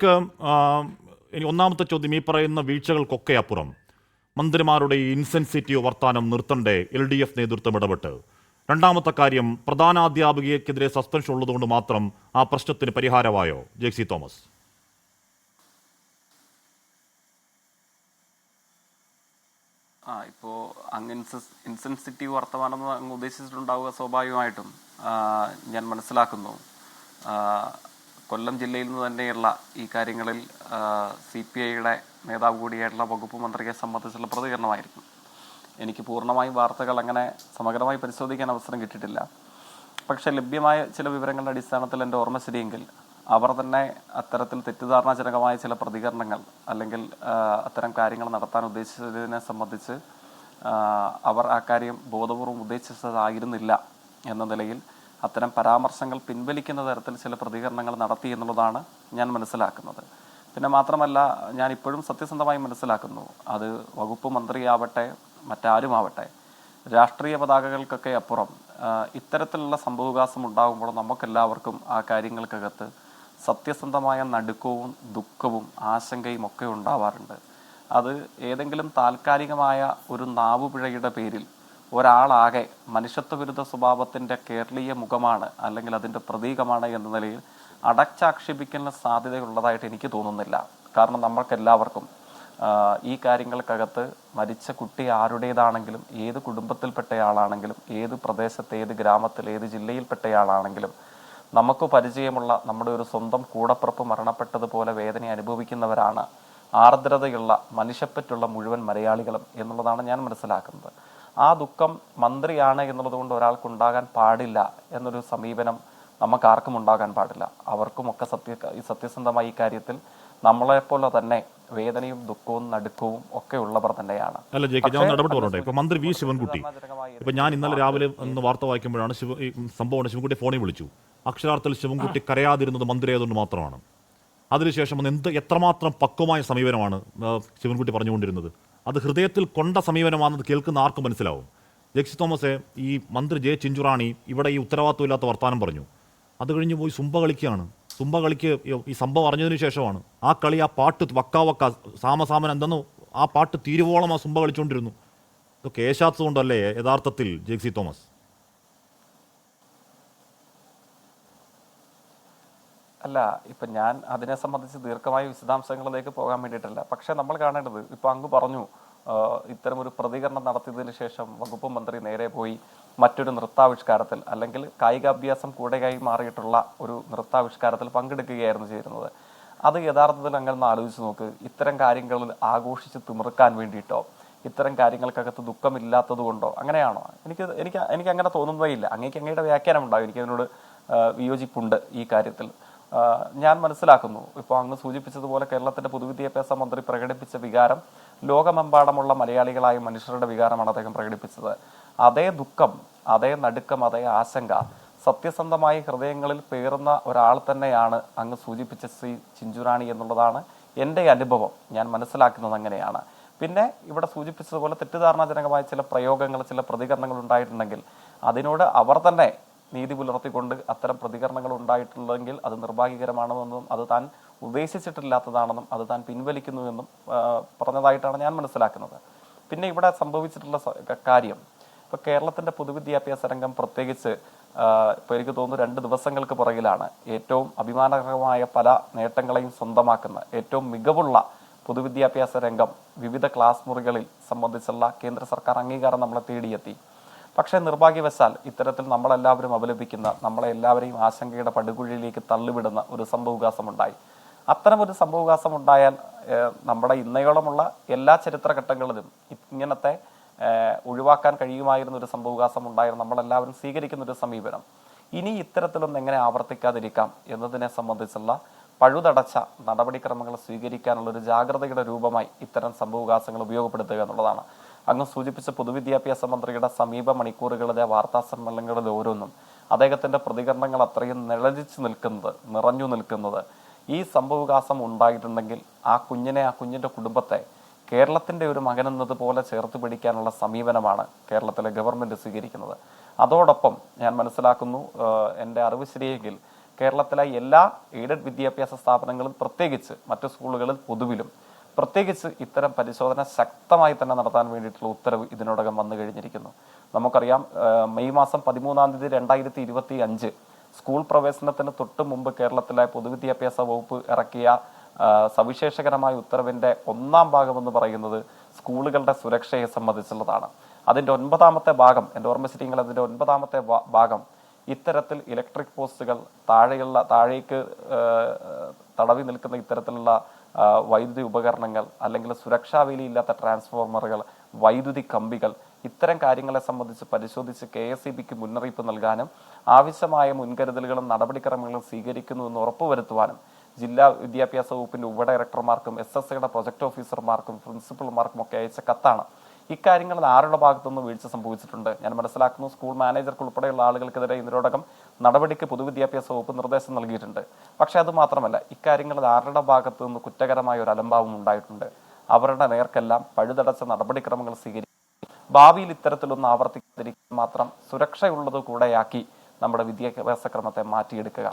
ക്ക്, ആ, ഇനി ഒന്നാമത്തെ ചോദ്യം, ഈ പറയുന്ന വീഴ്ചകൾക്കൊക്കെ അപ്പുറം മന്ത്രിമാരുടെ ഈ ഇൻസെൻസിറ്റീവ് വർത്താനം നിർത്തണ്ടേ LDF നേതൃത്വം ഇടപെട്ട്? രണ്ടാമത്തെ കാര്യം, പ്രധാനാധ്യാപികയ്ക്കെതിരെ സസ്പെൻഷൻ ഉള്ളതുകൊണ്ട് മാത്രം ആ പ്രശ്നത്തിന് പരിഹാരമായോ ജെക്സി തോമസ്? ഇപ്പോൾ അങ്ങ് ഇൻസെൻസിറ്റീവ് വർത്തമാനം അങ്ങ് ഉദ്ദേശിച്ചിട്ടുണ്ടാവുക സ്വാഭാവികമായിട്ടും ഞാൻ മനസ്സിലാക്കുന്നു. കൊല്ലം ജില്ലയിൽ നിന്ന് തന്നെയുള്ള ഈ കാര്യങ്ങളിൽ CPIയുടെ നേതാവ് കൂടിയായിട്ടുള്ള വകുപ്പ് മന്ത്രിയെ സംബന്ധിച്ചുള്ള പ്രതികരണമായിരുന്നു. എനിക്ക് പൂർണ്ണമായും വാർത്തകൾ അങ്ങനെ സമഗ്രമായി പരിശോധിക്കാൻ അവസരം കിട്ടിയിട്ടില്ല. പക്ഷേ ലഭ്യമായ ചില വിവരങ്ങളുടെ അടിസ്ഥാനത്തിൽ എൻ്റെ ഓർമ്മ ശരിയെങ്കിൽ അവർ തന്നെ അത്തരത്തിൽ തെറ്റിദ്ധാരണാജനകമായ ചില പ്രതികരണങ്ങൾ അല്ലെങ്കിൽ അത്തരം കാര്യങ്ങൾ നടത്താൻ ഉദ്ദേശിച്ചതിനെ സംബന്ധിച്ച് അവർ ആ കാര്യം ബോധപൂർവം ഉദ്ദേശിച്ചതായിരുന്നില്ല എന്ന നിലയിൽ അത്തരം പരാമർശങ്ങൾ പിൻവലിക്കുന്ന തരത്തിൽ ചില പ്രതികരണങ്ങൾ നടത്തി എന്നുള്ളതാണ് ഞാൻ മനസ്സിലാക്കുന്നത്. പിന്നെ മാത്രമല്ല, ഞാൻ ഇപ്പോഴും സത്യസന്ധമായി മനസ്സിലാക്കുന്നു, അത് വകുപ്പ് മന്ത്രിയാവട്ടെ മറ്റാരുമാവട്ടെ, രാഷ്ട്രീയ പതാകകൾക്കൊക്കെ അപ്പുറം ഇത്തരത്തിലുള്ള സംഭവവികാസം ഉണ്ടാകുമ്പോൾ നമുക്കെല്ലാവർക്കും ആ കാര്യങ്ങൾക്കകത്ത് സത്യസന്ധമായ നടുക്കവും ദുഃഖവും ആശങ്കയും ഒക്കെ ഉണ്ടാവാറുണ്ട്. അത് ഏതെങ്കിലും താൽക്കാലികമായ ഒരു നാവുപിഴയുടെ പേരിൽ ഒരാളാകെ മനുഷ്യത്വവിരുദ്ധ സ്വഭാവത്തിൻ്റെ കേരളീയ മുഖമാണ് അല്ലെങ്കിൽ അതിൻ്റെ പ്രതീകമാണ് എന്ന നിലയിൽ അടച്ചാക്ഷേപിക്കുന്ന സാധ്യതയുള്ളതായിട്ട് എനിക്ക് തോന്നുന്നില്ല. കാരണം നമ്മൾക്കെല്ലാവർക്കും ഈ കാര്യങ്ങൾക്കകത്ത് മരിച്ച കുട്ടി ആരുടേതാണെങ്കിലും, ഏത് കുടുംബത്തിൽപ്പെട്ടയാളാണെങ്കിലും, ഏത് പ്രദേശത്ത്, ഏത് ഗ്രാമത്തിൽ, ഏത് ജില്ലയിൽപ്പെട്ടയാളാണെങ്കിലും നമുക്ക് പരിചയമുള്ള നമ്മുടെ ഒരു സ്വന്തം കൂടപ്പിറപ്പ് മരണപ്പെട്ടതുപോലെ വേദന അനുഭവിക്കുന്നവരാണ് ആർദ്രതയുള്ള മനുഷ്യപ്പറ്റുള്ള മുഴുവൻ മലയാളികളും എന്നുള്ളതാണ് ഞാൻ മനസ്സിലാക്കുന്നത്. ആ ദുഃഖം മന്ത്രിയാണ് എന്നുള്ളതുകൊണ്ട് ഒരാൾക്കുണ്ടാകാൻ പാടില്ല എന്നൊരു സമീപനം നമുക്കാർക്കും ഉണ്ടാകാൻ പാടില്ല. അവർക്കുമൊക്കെ സത്യസന്ധമായി ഈ കാര്യത്തിൽ നമ്മളെപ്പോലെ തന്നെ വേദനയും ദുഃഖവും നടുക്കവും ഒക്കെ ഉള്ളവർ തന്നെയാണ്. അല്ല ജെക്ക്, ഞാൻ ഇടപെട്ട് പറഞ്ഞോട്ടെ. ഇപ്പൊ മന്ത്രി V ശിവൻകുട്ടി, ഇപ്പൊ ഞാൻ ഇന്നലെ രാവിലെ ഒന്ന് വാർത്ത വായിക്കുമ്പോഴാണ് സംഭവം ശിവൻകുട്ടി ഫോണിൽ വിളിച്ചു. അക്ഷരാർത്ഥത്തിൽ ശിവൻകുട്ടി കരയാതിരുന്നത് മന്ത്രി ആയതുകൊണ്ട് മാത്രമാണ്. അതിനുശേഷം എത്രമാത്രം പക്വമായ സമീപനമാണ് ശിവൻകുട്ടി പറഞ്ഞുകൊണ്ടിരുന്നത്. അത് ഹൃദയത്തിൽ കൊണ്ട സമീപനമാണെന്ന് കേൾക്കുന്ന ആർക്കും മനസ്സിലാവും. ജെക്സി തോമസെ, ഈ മന്ത്രി J. ചിഞ്ചുറാണി ഇവിടെ ഈ ഉത്തരവാദിത്വമില്ലാത്ത വർത്താനം പറഞ്ഞു. അത് കഴിഞ്ഞ് പോയി സുംബ കളിക്കുകയാണ്. സുംബ കളിക്ക് ഈ സംഭവം അറിഞ്ഞതിന് ശേഷമാണ് ആ കളി, ആ പാട്ട് വക്ക സാമസാമൻ എന്തെന്ന് ആ പാട്ട് തീരുവോളം ആ സുംബ കളിച്ചുകൊണ്ടിരുന്നു. ഇതൊക്കെ ഏശാത്തതുകൊണ്ടല്ലേ യഥാർത്ഥത്തിൽ ജെക്സി തോമസ്? അല്ല, ഇപ്പം ഞാൻ അതിനെ സംബന്ധിച്ച് ദീർഘമായ വിശദാംശങ്ങളിലേക്ക് പോകാൻ വേണ്ടിയിട്ടല്ല. പക്ഷേ നമ്മൾ കാണേണ്ടത്, ഇപ്പം അങ്ങ് പറഞ്ഞു, ഇത്തരമൊരു പ്രതികരണം നടത്തിയതിനു ശേഷം വകുപ്പ് മന്ത്രി നേരെ പോയി മറ്റൊരു നൃത്താവിഷ്കാരത്തിൽ അല്ലെങ്കിൽ കായികാഭ്യാസം കൂടെയായി മാറിയിട്ടുള്ള ഒരു നൃത്താവിഷ്കാരത്തിൽ പങ്കെടുക്കുകയായിരുന്നു ചെയ്യുന്നത്. അത് യഥാർത്ഥത്തിൽ അങ്ങനെ ആലോചിച്ച് നോക്ക്. ഇത്തരം കാര്യങ്ങളിൽ ആഘോഷിച്ച് തിമിർക്കാൻ വേണ്ടിയിട്ടോ ഇത്തരം കാര്യങ്ങൾക്കകത്ത് ദുഃഖമില്ലാത്തത് കൊണ്ടോ അങ്ങനെയാണോ? എനിക്ക് അങ്ങനെ തോന്നുന്നതേയില്ല. അങ്ങയുടെ വ്യാഖ്യാനം ഉണ്ടാകും. എനിക്കതിനോട് വിയോജിപ്പുണ്ട് ഈ കാര്യത്തിൽ. ഞാൻ മനസ്സിലാക്കുന്നു, ഇപ്പോൾ അങ്ങ് സൂചിപ്പിച്ചതുപോലെ കേരളത്തിൻ്റെ പൊതുവിദ്യാഭ്യാസ മന്ത്രി പ്രകടിപ്പിച്ച വികാരം ലോകമെമ്പാടുമുള്ള മലയാളികളായ മനുഷ്യരുടെ വികാരമാണ് അദ്ദേഹം പ്രകടിപ്പിച്ചത്. അതേ ദുഃഖം, അതേ നടുക്കം, അതേ ആശങ്ക സത്യസന്ധമായി ഹൃദയങ്ങളിൽ പേറുന്ന ഒരാൾ തന്നെയാണ് അങ്ങ് സൂചിപ്പിച്ച ശ്രീ ചിഞ്ചുറാണി എന്നുള്ളതാണ് എൻ്റെ അനുഭവം. ഞാൻ മനസ്സിലാക്കുന്നത് അങ്ങനെയാണ്. പിന്നെ ഇവിടെ സൂചിപ്പിച്ചതുപോലെ തെറ്റിദ്ധാരണാജനകമായ ചില പ്രയോഗങ്ങൾ, ചില പ്രതികരണങ്ങൾ ഉണ്ടായിട്ടുണ്ടെങ്കിൽ അതിനോട് അവർ തന്നെ നീതി പുലർത്തിക്കൊണ്ട് അത്തരം പ്രതികരണങ്ങൾ ഉണ്ടായിട്ടുണ്ടെങ്കിൽ അത് നിർഭാഗ്യകരമാണെന്നും അത് താൻ ഉദ്ദേശിച്ചിട്ടില്ലാത്തതാണെന്നും അത് താൻ പിൻവലിക്കുന്നുവെന്നും പറഞ്ഞതായിട്ടാണ് ഞാൻ മനസ്സിലാക്കുന്നത്. പിന്നെ ഇവിടെ സംഭവിച്ചിട്ടുള്ള കാര്യം, ഇപ്പോൾ കേരളത്തിൻ്റെ പൊതുവിദ്യാഭ്യാസ രംഗം പ്രത്യേകിച്ച് ഇപ്പോൾ എനിക്ക് തോന്നുന്നു 2 ദിവസങ്ങൾക്ക് പുറകിലാണ് ഏറ്റവും അഭിമാനകരമായ പല നേട്ടങ്ങളെയും സ്വന്തമാക്കുന്ന, ഏറ്റവും മികവുള്ള പൊതുവിദ്യാഭ്യാസ രംഗം വിവിധ ക്ലാസ് മുറികളിൽ സംബന്ധിച്ചുള്ള കേന്ദ്ര സർക്കാർ അംഗീകാരം നമ്മളെ തേടിയെത്തി. പക്ഷേ നിർഭാഗ്യവശാൽ ഇത്തരത്തിൽ നമ്മളെല്ലാവരും അപലപിക്കുന്ന, നമ്മളെ എല്ലാവരെയും ആശങ്കയുടെ പടുകുഴിയിലേക്ക് തള്ളിവിടുന്ന ഒരു സംഭവവികാസമുണ്ടായി. അത്തരം ഒരു സംഭവവികാസം ഉണ്ടായാൽ നമ്മുടെ ഇന്നയോളമുള്ള എല്ലാ ചരിത്രഘട്ടങ്ങളിലും ഇങ്ങനത്തെ ഒഴിവാക്കാൻ കഴിയുമായിരുന്ന ഒരു സംഭവവികാസം ഉണ്ടായാൽ നമ്മളെല്ലാവരും സ്വീകരിക്കുന്ന ഒരു സമീപനം ഇനി ഇത്തരത്തിലൊന്നും എങ്ങനെ ആവർത്തിക്കാതിരിക്കാം എന്നതിനെ സംബന്ധിച്ചുള്ള പഴുതടച്ച നടപടിക്രമങ്ങൾ സ്വീകരിക്കാനുള്ള ഒരു ജാഗ്രതയുടെ രൂപമായി ഇത്തരം സംഭവവികാസങ്ങൾ ഉപയോഗപ്പെടുത്തുക എന്നുള്ളതാണ്. അങ്ങ് സൂചിപ്പിച്ച പൊതുവിദ്യാഭ്യാസ മന്ത്രിയുടെ സമീപ മണിക്കൂറുകളിലെ വാർത്താ സമ്മേളനങ്ങളിൽ ഓരോന്നും അദ്ദേഹത്തിൻ്റെ പ്രതികരണങ്ങൾ അത്രയും നിറഞ്ഞു നിൽക്കുന്നത് ഈ സംഭവവികാസം ഉണ്ടായിട്ടുണ്ടെങ്കിൽ ആ കുഞ്ഞിൻ്റെ കുടുംബത്തെ കേരളത്തിൻ്റെ ഒരു മകനെന്നതുപോലെ ചേർത്ത് പിടിക്കാനുള്ള സമീപനമാണ് കേരളത്തിലെ ഗവൺമെൻറ് സ്വീകരിക്കുന്നത്. അതോടൊപ്പം ഞാൻ മനസ്സിലാക്കുന്നു, എൻ്റെ അറിവ് ശരിയെങ്കിൽ കേരളത്തിലെ എല്ലാ എയ്ഡഡ് വിദ്യാഭ്യാസ സ്ഥാപനങ്ങളും പ്രത്യേകിച്ച് മറ്റു സ്കൂളുകളിൽ പൊതുവിലും പ്രത്യേകിച്ച് ഇത്തരം പരിശോധന ശക്തമായി തന്നെ നടത്താൻ വേണ്ടിയിട്ടുള്ള ഉത്തരവ് ഇതിനോടകം വന്നു കഴിഞ്ഞിരിക്കുന്നു. നമുക്കറിയാം, മെയ് മാസം 13 2025 സ്കൂൾ പ്രവേശനത്തിന് തൊട്ട് മുമ്പ് കേരളത്തിലെ പൊതുവിദ്യാഭ്യാസ വകുപ്പ് ഇറക്കിയ സവിശേഷകരമായ ഉത്തരവിന്റെ 1-ാം ഭാഗം എന്ന് പറയുന്നത് സ്കൂളുകളുടെ സുരക്ഷയെ സംബന്ധിച്ചുള്ളതാണ്. അതിന്റെ 9-ാമത്തെ ഭാഗം, എൻ്റെ ഓർമ്മ ശരിയെങ്കിൽ അതിന്റെ 9-ാമത്തെ ഭാഗം ഇത്തരത്തിൽ ഇലക്ട്രിക് പോസ്റ്റുകൾ, താഴേക്ക് തടവി നിൽക്കുന്ന ഇത്തരത്തിലുള്ള വൈദ്യുതി ഉപകരണങ്ങൾ, അല്ലെങ്കിൽ സുരക്ഷാ വേലിയില്ലാത്ത ട്രാൻസ്ഫോർമറുകൾ, വൈദ്യുതി കമ്പികൾ, ഇത്തരം കാര്യങ്ങളെ സംബന്ധിച്ച് പരിശോധിച്ച് KSEBക്ക് മുന്നറിയിപ്പ് നൽകാനും ആവശ്യമായ മുൻകരുതലുകളും നടപടിക്രമങ്ങളും സ്വീകരിക്കുന്നുവെന്ന് ഉറപ്പുവരുത്തുവാനും ജില്ലാ വിദ്യാഭ്യാസ വകുപ്പിന്റെ ഉപഡയറക്ടർമാർക്കും SSIയുടെ പ്രൊജക്ട് ഓഫീസർമാർക്കും പ്രിൻസിപ്പൽമാർക്കും ഒക്കെ അയച്ച കത്താണ്. ഇക്കാര്യങ്ങളിൽ ആരുടെ ഭാഗത്തുനിന്ന് വീഴ്ച സംഭവിച്ചിട്ടുണ്ട്? ഞാൻ മനസ്സിലാക്കുന്നു സ്കൂൾ മാനേജർക്ക് ഉൾപ്പെടെയുള്ള ആളുകൾക്കെതിരെ ഇതിനോടകം നടപടിക്ക് പൊതുവിദ്യാഭ്യാസ വകുപ്പ് നിർദ്ദേശം നൽകിയിട്ടുണ്ട്. പക്ഷെ അത് മാത്രമല്ല, ഇക്കാര്യങ്ങളിൽ ആരുടെ ഭാഗത്തു നിന്ന് കുറ്റകരമായ ഒരു അലംഭാവം ഉണ്ടായിട്ടുണ്ട്, അവരുടെ നേർക്കെല്ലാം പഴുതടച്ച നടപടിക്രമങ്ങൾ സ്വീകരിക്കും. ഭാവിയിൽ ഇത്തരത്തിലൊന്നും ആവർത്തിക്കാതിരിക്കാൻ മാത്രം സുരക്ഷയുള്ളത് കൂടെയാക്കി നമ്മുടെ വിദ്യാഭ്യാസ ക്രമത്തെ മാറ്റിയെടുക്കുക.